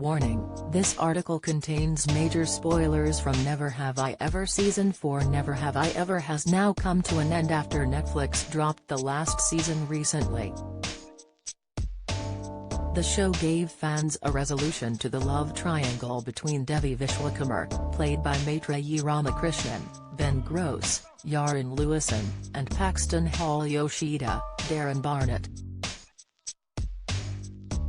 Warning, this article contains major spoilers from Never Have I Ever Season 4. Never Have I Ever has now come to an end after Netflix dropped the last season recently. The show gave fans a resolution to the love triangle between Devi Vishwakarma, played by Maitreyi Ramakrishnan, Ben Gross, Yaron Lewison, and Paxton Hall Yoshida, Darren Barnett.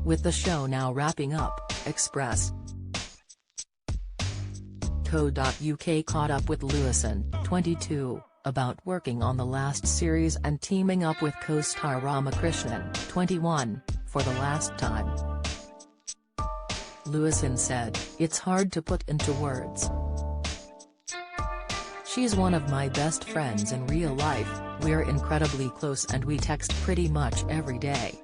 With the show now wrapping up, Express.co.uk caught up with Lewison, 22, about working on the last series and teaming up with co-star Ramakrishnan, 21, for the last time. Lewison said, "It's hard to put into words. She's one of my best friends in real life, we're incredibly close and we text pretty much every day.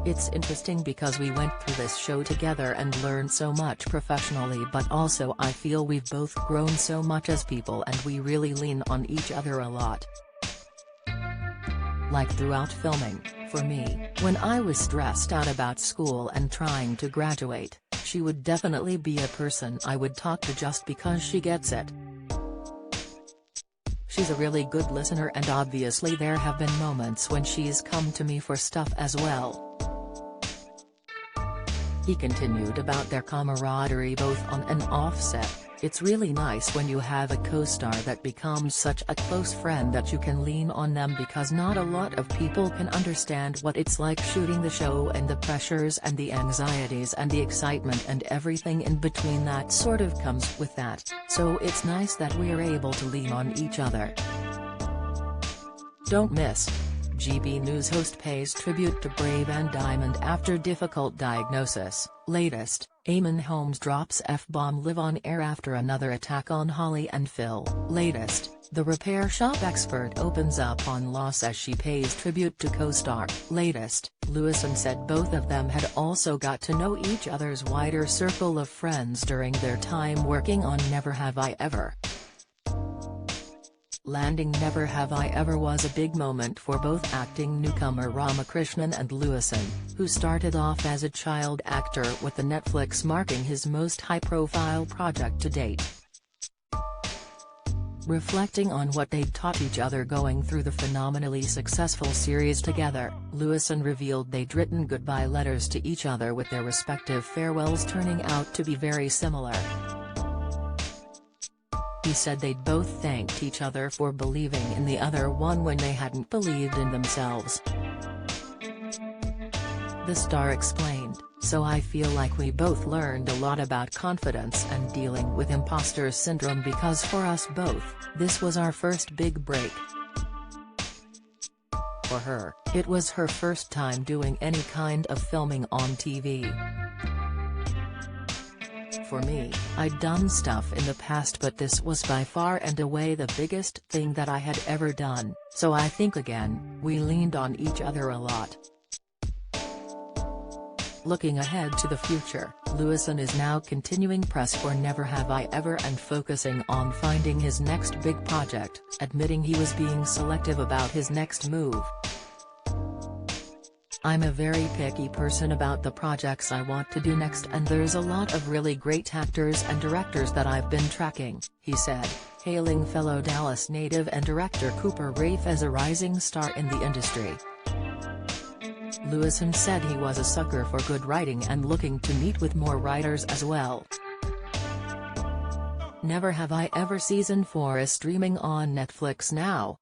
It's interesting because we went through this show together and learned so much professionally, but also I feel we've both grown so much as people and we really lean on each other a lot. Like throughout filming, for me, when I was stressed out about school and trying to graduate, she would definitely be a person I would talk to just because she gets it. She's a really good listener and obviously there have been moments when she's come to me for stuff as well." He continued about their camaraderie both on and off set. "It's really nice when you have a co-star that becomes such a close friend that you can lean on them, because not a lot of people can understand what it's like shooting the show and the pressures and the anxieties and the excitement and everything in between that sort of comes with that, so it's nice that we're able to lean on each other." Don't miss. GB News host pays tribute to Brave and Diamond after difficult diagnosis. Latest, Eamon Holmes drops F-bomb live on air after another attack on Holly and Phil. Latest, the repair shop expert opens up on loss as she pays tribute to co-star. Latest, Lewison said both of them had also got to know each other's wider circle of friends during their time working on Never Have I Ever. Landing Never Have I Ever was a big moment for both acting newcomer Ramakrishnan and Lewison, who started off as a child actor with the Netflix marking his most high-profile project to date. Reflecting on what they'd taught each other going through the phenomenally successful series together, Lewison revealed they'd written goodbye letters to each other with their respective farewells turning out to be very similar. He said they'd both thanked each other for believing in the other one when they hadn't believed in themselves. The star explained, "So I feel like we both learned a lot about confidence and dealing with imposter syndrome, because for us both, this was our first big break. For her, it was her first time doing any kind of filming on TV. For me, I'd done stuff in the past, but this was by far and away the biggest thing that I had ever done, so I think again, we leaned on each other a lot." Looking ahead to the future, Lewison is now continuing press for Never Have I Ever and focusing on finding his next big project, admitting he was being selective about his next move. "I'm a very picky person about the projects I want to do next, and there's a lot of really great actors and directors that I've been tracking," he said, hailing fellow Dallas native and director Cooper Raiff as a rising star in the industry. Lewison said he was a sucker for good writing and looking to meet with more writers as well. Never Have I Ever Season 4 is streaming on Netflix now.